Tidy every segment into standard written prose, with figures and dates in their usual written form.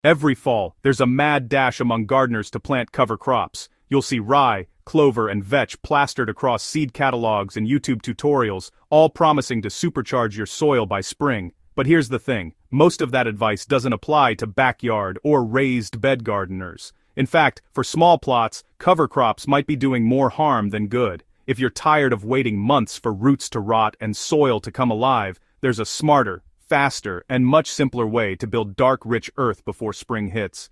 Every fall, there's a mad dash among gardeners to plant cover crops. You'll see rye, clover, and vetch plastered across seed catalogs and YouTube tutorials, all promising to supercharge your soil by spring. But here's the thing, most of that advice doesn't apply to backyard or raised bed gardeners. In fact, for small plots, cover crops might be doing more harm than good. If you're tired of waiting months for roots to rot and soil to come alive, there's a smarter, faster, and much simpler way to build dark, rich earth before spring hits.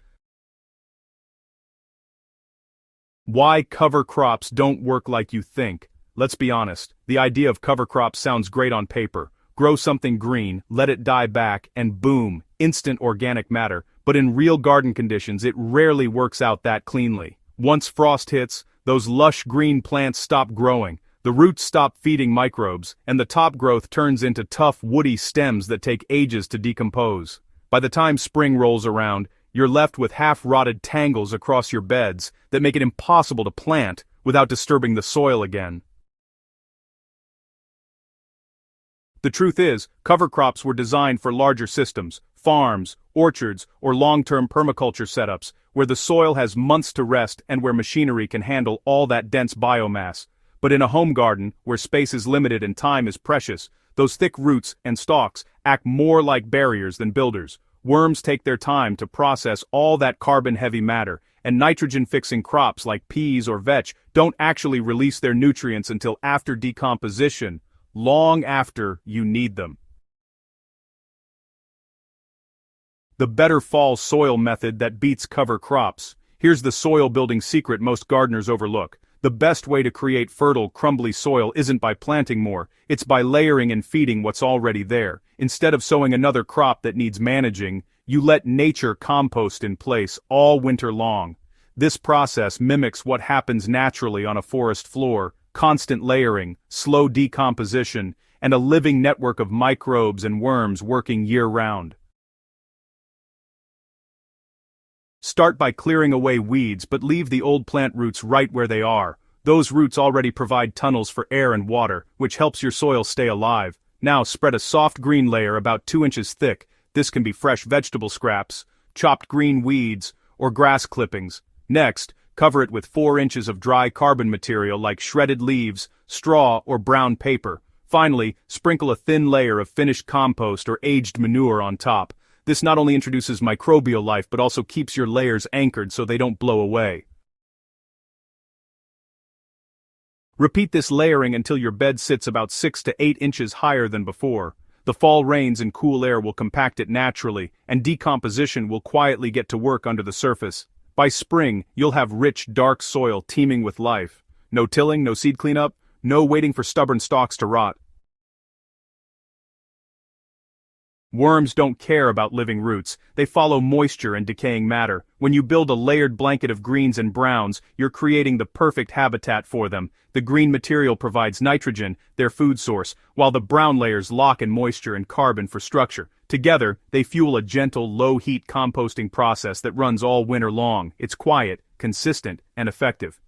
Why cover crops don't work like you think. Let's be honest, the idea of cover crops sounds great on paper. Grow something green, let it die back, and boom, instant organic matter. But in real garden conditions, it rarely works out that cleanly. Once frost hits, those lush green plants stop growing. The roots stop feeding microbes, and the top growth turns into tough, woody stems that take ages to decompose. By the time spring rolls around, you're left with half-rotted tangles across your beds that make it impossible to plant without disturbing the soil again. The truth is, cover crops were designed for larger systems, farms, orchards, or long-term permaculture setups, where the soil has months to rest and where machinery can handle all that dense biomass. But in a home garden, where space is limited and time is precious, those thick roots and stalks act more like barriers than builders. Worms take their time to process all that carbon-heavy matter, and nitrogen-fixing crops like peas or vetch don't actually release their nutrients until after decomposition, long after you need them. The better fall soil method that beats cover crops. Here's the soil-building secret most gardeners overlook. The best way to create fertile, crumbly soil isn't by planting more, it's by layering and feeding what's already there. Instead of sowing another crop that needs managing, you let nature compost in place all winter long. This process mimics what happens naturally on a forest floor: constant layering, slow decomposition, and a living network of microbes and worms working year-round. Start by clearing away weeds, but leave the old plant roots right where they are. Those roots already provide tunnels for air and water, which helps your soil stay alive. Now spread a soft green layer about 2 inches thick. This can be fresh vegetable scraps, chopped green weeds, or grass clippings. Next, cover it with 4 inches of dry carbon material like shredded leaves, straw, or brown paper. Finally, sprinkle a thin layer of finished compost or aged manure on top. This not only introduces microbial life but also keeps your layers anchored so they don't blow away. Repeat this layering until your bed sits about 6 to 8 inches higher than before. The fall rains and cool air will compact it naturally, and decomposition will quietly get to work under the surface. By spring, you'll have rich, dark soil teeming with life. No tilling, no seed cleanup, no waiting for stubborn stalks to rot. Worms don't care about living roots, they follow moisture and decaying matter. When you build a layered blanket of greens and browns, you're creating the perfect habitat for them. The green material provides nitrogen, their food source, while the brown layers lock in moisture and carbon for structure. Together, they fuel a gentle, low-heat composting process that runs all winter long. It's quiet, consistent, and effective.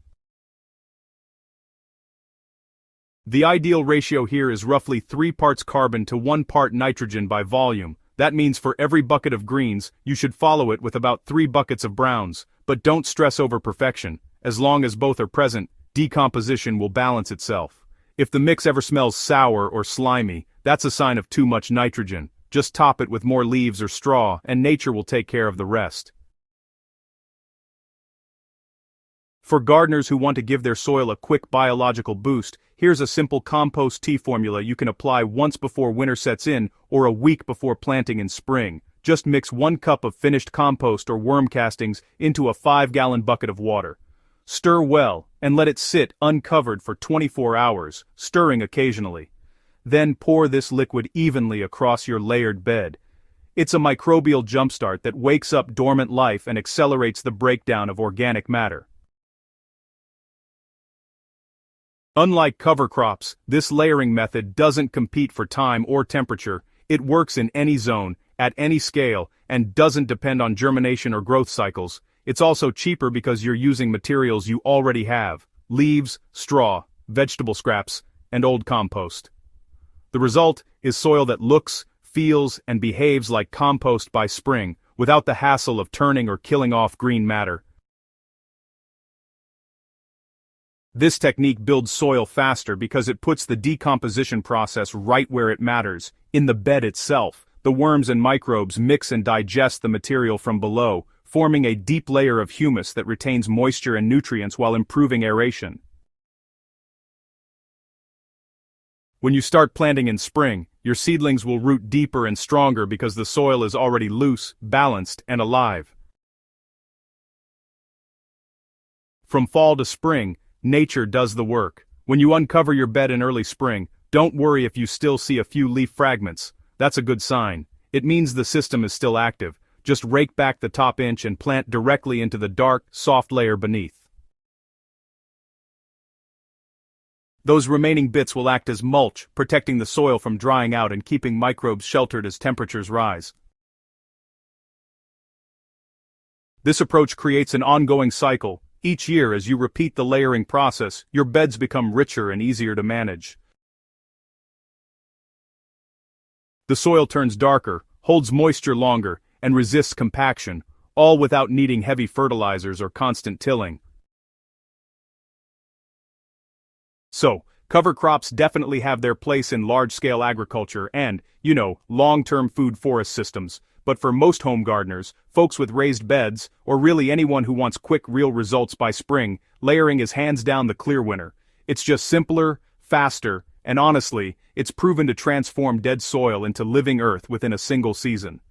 The ideal ratio here is roughly 3 parts carbon to 1 part nitrogen by volume. That means for every bucket of greens, you should follow it with about 3 buckets of browns. But don't stress over perfection. As long as both are present, decomposition will balance itself. If the mix ever smells sour or slimy, that's a sign of too much nitrogen. Just top it with more leaves or straw, and nature will take care of the rest. For gardeners who want to give their soil a quick biological boost, here's a simple compost tea formula you can apply once before winter sets in or a week before planting in spring. Just mix 1 cup of finished compost or worm castings into a 5-gallon bucket of water. Stir well, and let it sit uncovered for 24 hours, stirring occasionally. Then pour this liquid evenly across your layered bed. It's a microbial jumpstart that wakes up dormant life and accelerates the breakdown of organic matter. Unlike cover crops, this layering method doesn't compete for time or temperature. It works in any zone, at any scale, and doesn't depend on germination or growth cycles. It's also cheaper because you're using materials you already have: leaves, straw, vegetable scraps, and old compost. The result is soil that looks, feels, and behaves like compost by spring, without the hassle of turning or killing off green matter. This technique builds soil faster because it puts the decomposition process right where it matters, in the bed itself. The worms and microbes mix and digest the material from below, forming a deep layer of humus that retains moisture and nutrients while improving aeration. When you start planting in spring, your seedlings will root deeper and stronger because the soil is already loose, balanced, and alive. From fall to spring, nature does the work. When you uncover your bed in early spring, don't worry if you still see a few leaf fragments. That's a good sign. It means the system is still active. Just rake back the top inch and plant directly into the dark, soft layer beneath. Those remaining bits will act as mulch, protecting the soil from drying out and keeping microbes sheltered as temperatures rise. This approach creates an ongoing cycle. Each year, as you repeat the layering process, your beds become richer and easier to manage. The soil turns darker, holds moisture longer, and resists compaction, all without needing heavy fertilizers or constant tilling. So, cover crops definitely have their place in large-scale agriculture and, long-term food forest systems. But for most home gardeners, folks with raised beds, or really anyone who wants quick real results by spring, layering is hands down the clear winner. It's just simpler, faster, and honestly, it's proven to transform dead soil into living earth within a single season.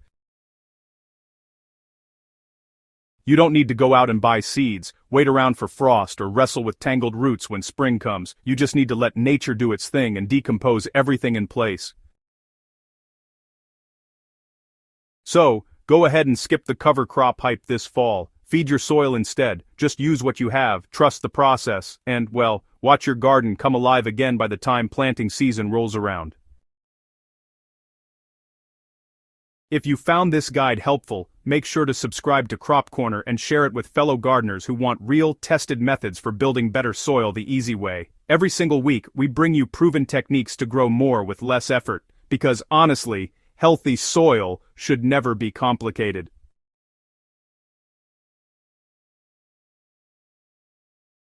You don't need to go out and buy seeds, wait around for frost, or wrestle with tangled roots when spring comes. You just need to let nature do its thing and decompose everything in place. So, go ahead and skip the cover crop hype this fall. Feed your soil instead, just use what you have, trust the process, and, well, watch your garden come alive again by the time planting season rolls around. If you found this guide helpful, make sure to subscribe to Crop Corner and share it with fellow gardeners who want real, tested methods for building better soil the easy way. Every single week, we bring you proven techniques to grow more with less effort, because honestly, healthy soil should never be complicated.